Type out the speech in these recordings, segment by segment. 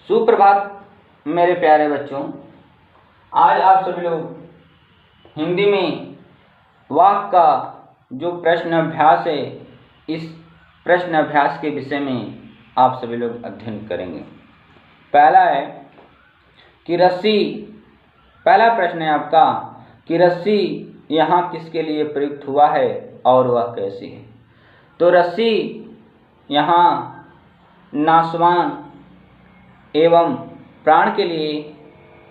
सुप्रभात मेरे प्यारे बच्चों। आज आप सभी लोग हिंदी में वाक्य का जो प्रश्न अभ्यास है, इस प्रश्न अभ्यास के विषय में आप सभी लोग अध्ययन करेंगे। पहला है कि रस्सी, पहला प्रश्न है आपका कि रस्सी यहाँ किसके लिए प्रयुक्त हुआ है और वह कैसी है। तो रस्सी यहाँ नाशवान एवं प्राण के लिए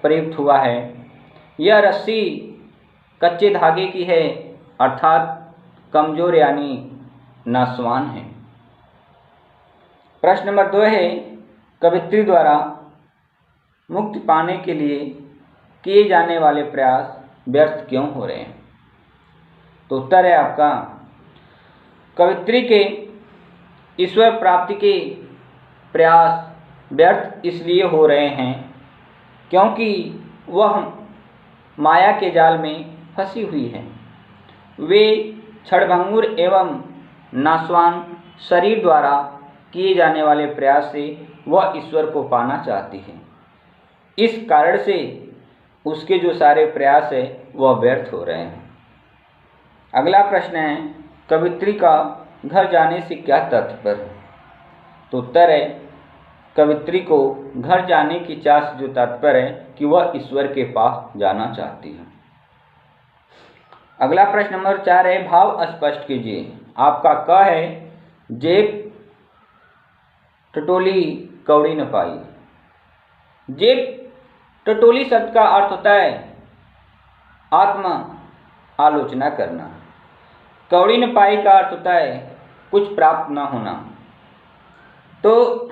प्रयुक्त हुआ है। यह रस्सी कच्चे धागे की है, अर्थात कमजोर यानी नाशवान है। प्रश्न नंबर 2 है, कवित्री द्वारा मुक्ति पाने के लिए किए जाने वाले प्रयास व्यर्थ क्यों हो रहे हैं। तो उत्तर है आपका, कवित्री के ईश्वर प्राप्ति के प्रयास व्यर्थ इसलिए हो रहे हैं क्योंकि वह माया के जाल में फंसी हुई है। वे क्षणभंगुर एवं नाशवान शरीर द्वारा किए जाने वाले प्रयास से वह ईश्वर को पाना चाहती है। इस कारण से उसके जो सारे प्रयास है वह व्यर्थ हो रहे हैं। अगला प्रश्न है, कवित्री का घर जाने से क्या तात्पर्य है। तो उत्तर है, कवित्री को घर जाने की चाह से जो तात्पर्य है कि वह ईश्वर के पास जाना चाहती है। अगला प्रश्न नंबर 4 है, भाव स्पष्ट कीजिए। आपका क है, जेब टटोली कौड़ी न पाई। जेब टटोली शब्द का अर्थ होता है आत्म आलोचना करना। कौड़ी न पाई का अर्थ होता है कुछ प्राप्त न होना। तो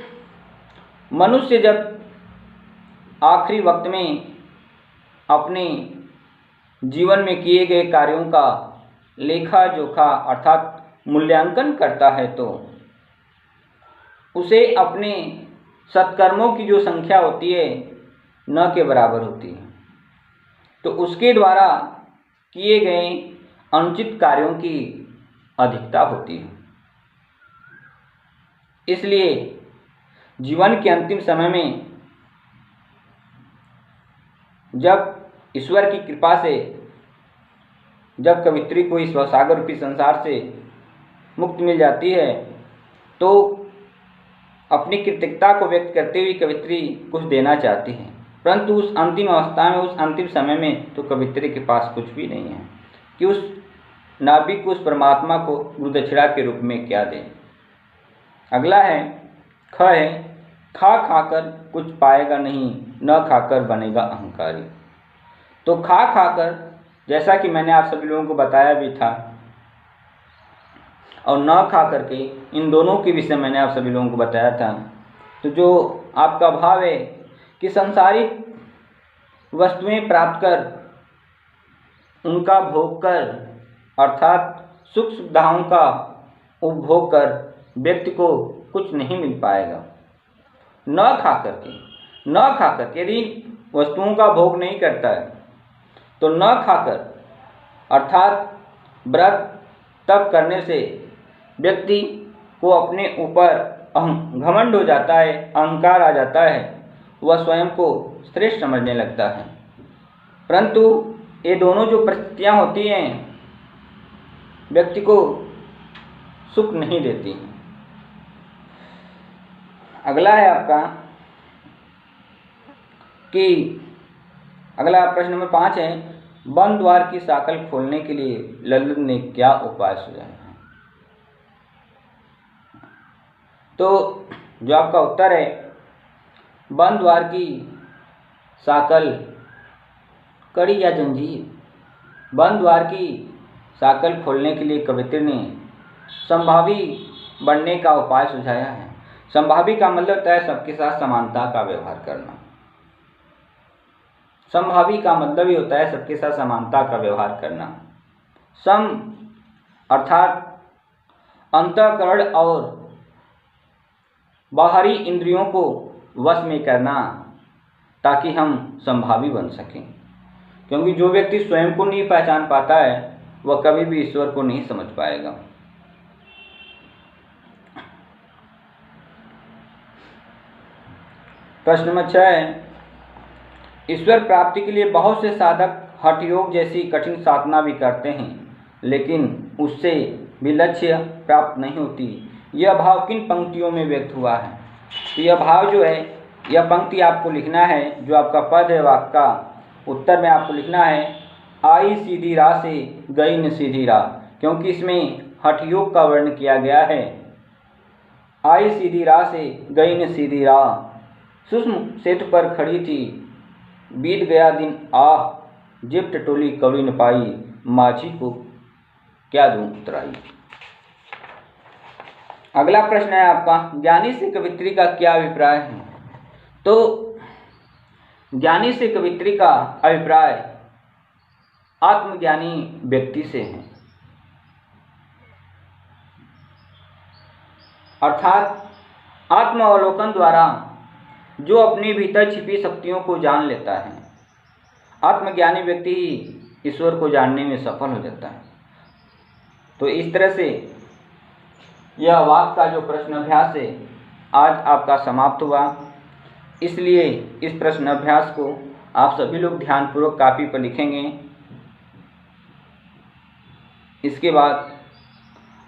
मनुष्य जब आखिरी वक्त में अपने जीवन में किए गए कार्यों का लेखा जोखा अर्थात मूल्यांकन करता है तो उसे अपने सत्कर्मों की जो संख्या होती है न के बराबर होती है। तो उसके द्वारा किए गए अनुचित कार्यों की अधिकता होती है। इसलिए जीवन के अंतिम समय में जब ईश्वर की कृपा से जब कवित्री को इस भवसागर रूपी संसार से मुक्ति मिल जाती है तो अपनी कृतज्ञता को व्यक्त करते हुए कवित्री कुछ देना चाहती है, परंतु उस अंतिम अवस्था में, उस अंतिम समय में तो कवित्री के पास कुछ भी नहीं है कि उस नाभिक को, उस परमात्मा को गुरुदक्षिणा के रूप में क्या दें। अगला है, ख है, खा खाकर कुछ पाएगा नहीं, न खाकर बनेगा अहंकारी। तो खा खाकर, जैसा कि मैंने आप सभी लोगों को बताया भी था, और न खा करके, इन दोनों के विषय मैंने आप सभी लोगों को बताया था। तो जो आपका भाव है कि सांसारिक वस्तुएं प्राप्त कर, उनका भोग कर, अर्थात सुख सुविधाओं का उपभोग कर व्यक्ति को कुछ नहीं मिल पाएगा। न खा करके यदि वस्तुओं का भोग नहीं करता है तो न खाकर अर्थात व्रत तप करने से व्यक्ति को अपने ऊपर घमंड हो जाता है, अहंकार आ जाता है, वह स्वयं को श्रेष्ठ समझने लगता है। परंतु ये दोनों जो परिस्थितियाँ होती हैं व्यक्ति को सुख नहीं देती। अगला है आपका कि अगला प्रश्न नंबर 5 है, बंद द्वार की साकल खोलने के लिए लल्लन ने क्या उपाय सुझाया। तो जो आपका उत्तर है, बंद द्वार की साकल, कड़ी या जंजीर, बंद द्वार की साकल खोलने के लिए कवित्री ने संभावी बनने का उपाय सुझाया है। संभावी का मतलब होता है सबके साथ समानता का व्यवहार करना। संभावी का मतलब ही होता है सबके साथ समानता का व्यवहार करना। सम अर्थात अंतःकरण और बाहरी इंद्रियों को वश में करना ताकि हम संभावी बन सकें। क्योंकि जो व्यक्ति स्वयं को नहीं पहचान पाता है वह कभी भी ईश्वर को नहीं समझ पाएगा। प्रश्न नंबर 6 है, ईश्वर प्राप्ति के लिए बहुत से साधक हठ योग जैसी कठिन साधना भी करते हैं, लेकिन उससे भी लक्ष्य प्राप्त नहीं होती। यह भाव किन पंक्तियों में व्यक्त हुआ है? तो यह भाव जो है, यह पंक्ति आपको लिखना है, जो आपका पद है वाक्य का उत्तर में आपको लिखना है, आई सीधी राह से गई न सीधी राह, क्योंकि इसमें हठ योग का वर्णन किया गया है। आई सीधी राह से गई न सीधी राह, सूक्ष्म सेतु पर खड़ी थी, बीत गया दिन आह, जिप टटोली कौड़ी न पाई, माझी को क्या दूं उतराई। अगला प्रश्न है आपका, ज्ञानी से कवित्री का क्या अभिप्राय है? तो ज्ञानी से कवित्री का अभिप्राय आत्मज्ञानी व्यक्ति से है, अर्थात आत्मावलोकन द्वारा जो अपने भीतर छिपी शक्तियों को जान लेता है। आत्मज्ञानी व्यक्ति ही ईश्वर को जानने में सफल हो जाता है। तो इस तरह से यह वाक्य का जो प्रश्न अभ्यास है आज आपका समाप्त हुआ। इसलिए इस प्रश्न अभ्यास को आप सभी लोग ध्यानपूर्वक कॉपी पर लिखेंगे। इसके बाद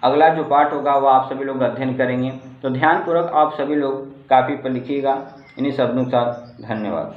अगला जो पाठ होगा वह आप सभी लोग अध्ययन करेंगे। तो ध्यानपूर्वक आप सभी लोग कॉपी पर लिखिएगा। इन्हीं शब्दों के साथ धन्यवाद।